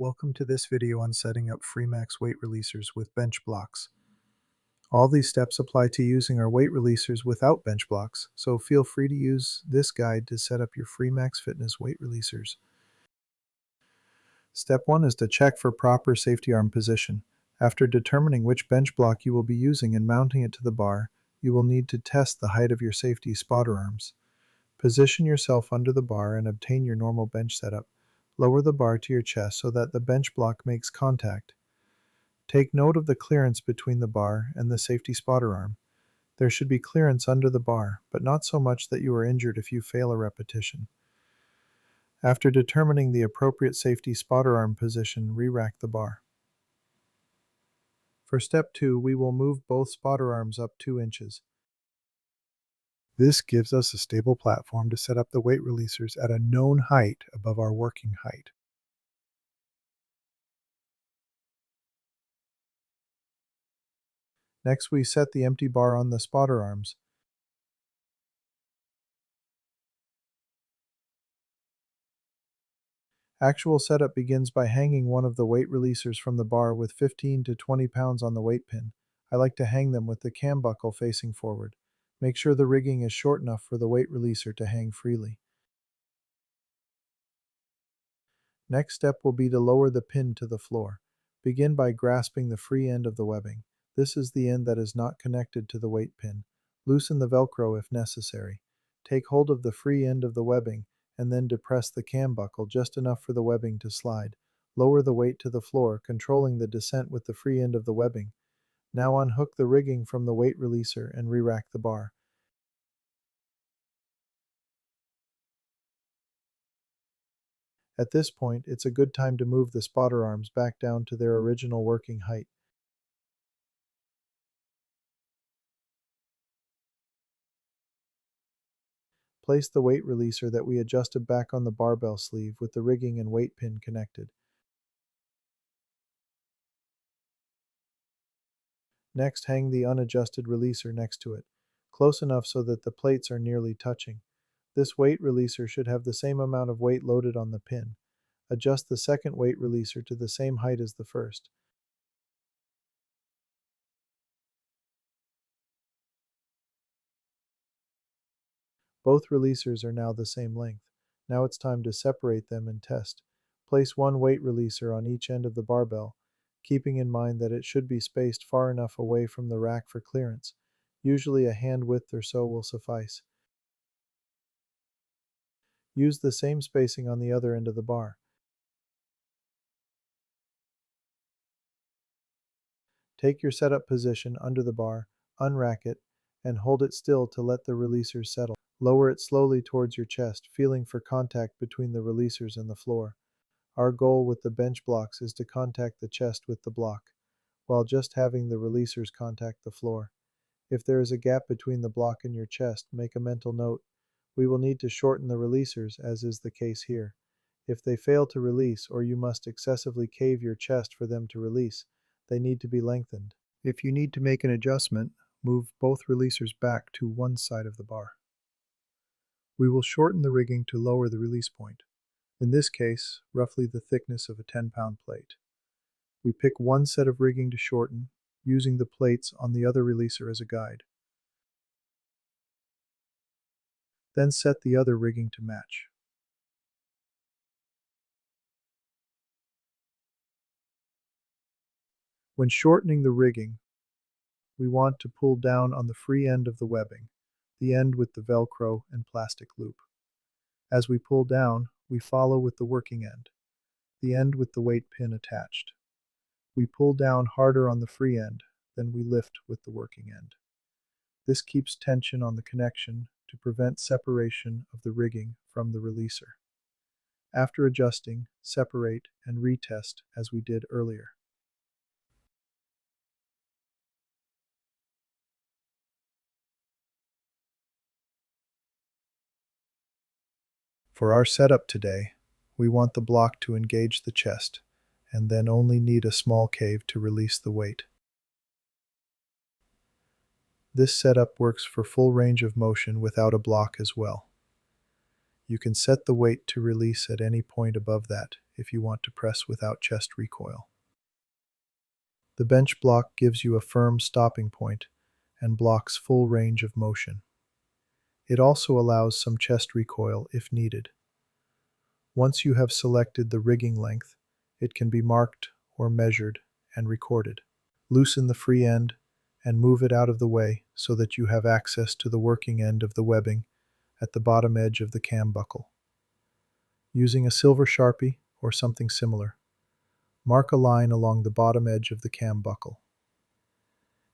Welcome to this video on setting up Freemax Weight Releasers with Bench Blokz. All these steps apply to using our weight releasers without Bench Blokz, so feel free to use this guide to set up your Freemax Fitness weight releasers. Step 1 is to check for proper safety arm position. After determining which bench block you will be using and mounting it to the bar, you will need to test the height of your safety spotter arms. Position yourself under the bar and obtain your normal bench setup. Lower the bar to your chest so that the bench block makes contact. Take note of the clearance between the bar and the safety spotter arm. There should be clearance under the bar, but not so much that you are injured if you fail a repetition. After determining the appropriate safety spotter arm position, re-rack the bar. For step 2, we will move both spotter arms up 2 inches. This gives us a stable platform to set up the weight releasers at a known height above our working height. Next, we set the empty bar on the spotter arms. Actual setup begins by hanging one of the weight releasers from the bar with 15 to 20 pounds on the weight pin. I like to hang them with the cam buckle facing forward. Make sure the rigging is short enough for the weight releaser to hang freely. Next step will be to lower the pin to the floor. Begin by grasping the free end of the webbing. This is the end that is not connected to the weight pin. Loosen the Velcro if necessary. Take hold of the free end of the webbing and then depress the cam buckle just enough for the webbing to slide. Lower the weight to the floor, controlling the descent with the free end of the webbing. Now unhook the rigging from the weight releaser and re-rack the bar. At this point, it's a good time to move the spotter arms back down to their original working height. Place the weight releaser that we adjusted back on the barbell sleeve with the rigging and weight pin connected. Next, hang the unadjusted releaser next to it, close enough so that the plates are nearly touching. This weight releaser should have the same amount of weight loaded on the pin. Adjust the second weight releaser to the same height as the first. Both releasers are now the same length. Now it's time to separate them and test. Place one weight releaser on each end of the barbell, keeping in mind that it should be spaced far enough away from the rack for clearance. Usually a hand width or so will suffice. Use the same spacing on the other end of the bar. Take your setup position under the bar, unrack it, and hold it still to let the releasers settle. Lower it slowly towards your chest, feeling for contact between the releasers and the floor. Our goal with the bench blocks is to contact the chest with the block, while just having the releasers contact the floor. If there is a gap between the block and your chest, make a mental note. We will need to shorten the releasers, as is the case here. If they fail to release, or you must excessively cave your chest for them to release, they need to be lengthened. If you need to make an adjustment, move both releasers back to one side of the bar. We will shorten the rigging to lower the release point. In this case, roughly the thickness of a 10-pound plate. We pick one set of rigging to shorten, using the plates on the other releaser as a guide. Then set the other rigging to match. When shortening the rigging, we want to pull down on the free end of the webbing, the end with the Velcro and plastic loop. As we pull down, we follow with the working end, the end with the weight pin attached. We pull down harder on the free end, then we lift with the working end. This keeps tension on the connection to prevent separation of the rigging from the releaser. After adjusting, separate and retest as we did earlier. For our setup today, we want the block to engage the chest, and then only need a small cave to release the weight. This setup works for full range of motion without a block as well. You can set the weight to release at any point above that if you want to press without chest recoil. The bench block gives you a firm stopping point and blocks full range of motion. It also allows some chest recoil if needed. Once you have selected the rigging length, it can be marked or measured and recorded. Loosen the free end and move it out of the way so that you have access to the working end of the webbing at the bottom edge of the cam buckle. Using a silver Sharpie or something similar, mark a line along the bottom edge of the cam buckle.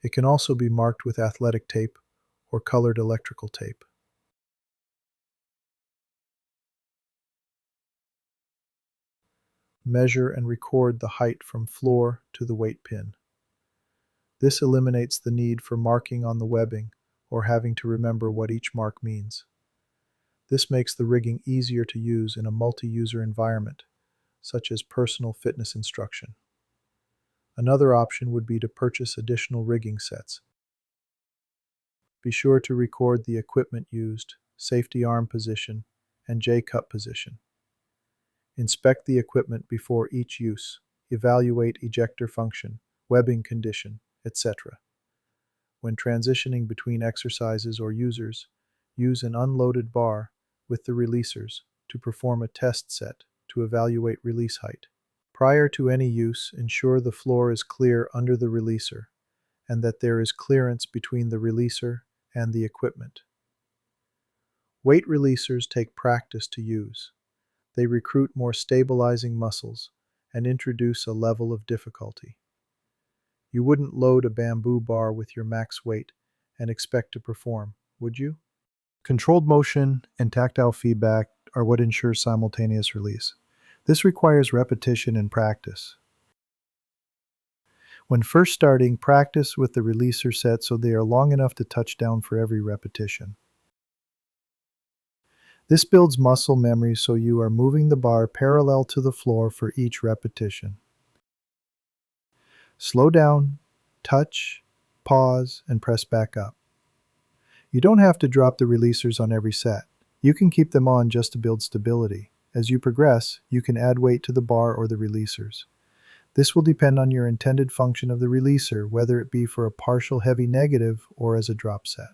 It can also be marked with athletic tape or colored electrical tape. Measure and record the height from floor to the weight pin. This eliminates the need for marking on the webbing or having to remember what each mark means. This makes the rigging easier to use in a multi-user environment, such as personal fitness instruction. Another option would be to purchase additional rigging sets. Be sure to record the equipment used, safety arm position, and J-cup position. Inspect the equipment before each use. Evaluate ejector function, webbing condition, etc. When transitioning between exercises or users, use an unloaded bar with the releasers to perform a test set to evaluate release height. Prior to any use, ensure the floor is clear under the releaser and that there is clearance between the releaser and the equipment. Weight releasers take practice to use. They recruit more stabilizing muscles and introduce a level of difficulty. You wouldn't load a bamboo bar with your max weight and expect to perform, would you? Controlled motion and tactile feedback are what ensure simultaneous release. This requires repetition and practice. When first starting, practice with the releaser set so they are long enough to touch down for every repetition. This builds muscle memory so you are moving the bar parallel to the floor for each repetition. Slow down, touch, pause, and press back up. You don't have to drop the releasers on every set. You can keep them on just to build stability. As you progress, you can add weight to the bar or the releasers. This will depend on your intended function of the releaser, whether it be for a partial heavy negative or as a drop set.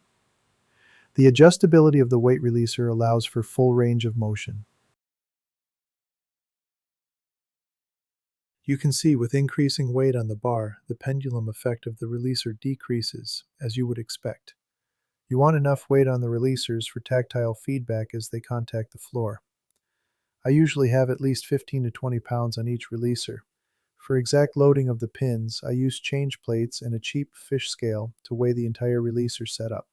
The adjustability of the weight releaser allows for full range of motion. You can see with increasing weight on the bar, the pendulum effect of the releaser decreases, as you would expect. You want enough weight on the releasers for tactile feedback as they contact the floor. I usually have at least 15 to 20 pounds on each releaser. For exact loading of the pins, I use change plates and a cheap fish scale to weigh the entire releaser setup.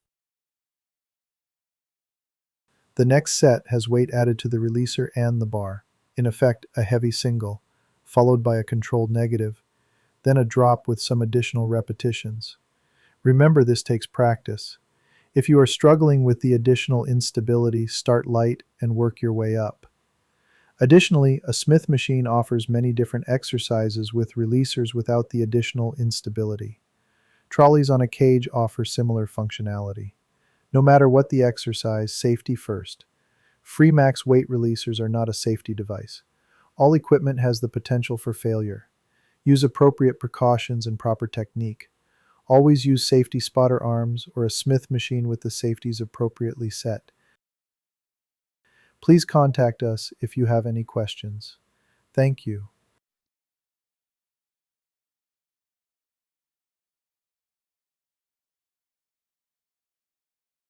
The next set has weight added to the releaser and the bar, in effect a heavy single, followed by a controlled negative, then a drop with some additional repetitions. Remember, this takes practice. If you are struggling with the additional instability, start light and work your way up. Additionally, a Smith machine offers many different exercises with releasers without the additional instability. Trolleys on a cage offer similar functionality. No matter what the exercise, safety first. Freemax weight releasers are not a safety device. All equipment has the potential for failure. Use appropriate precautions and proper technique. Always use safety spotter arms or a Smith machine with the safeties appropriately set. Please contact us if you have any questions. Thank you.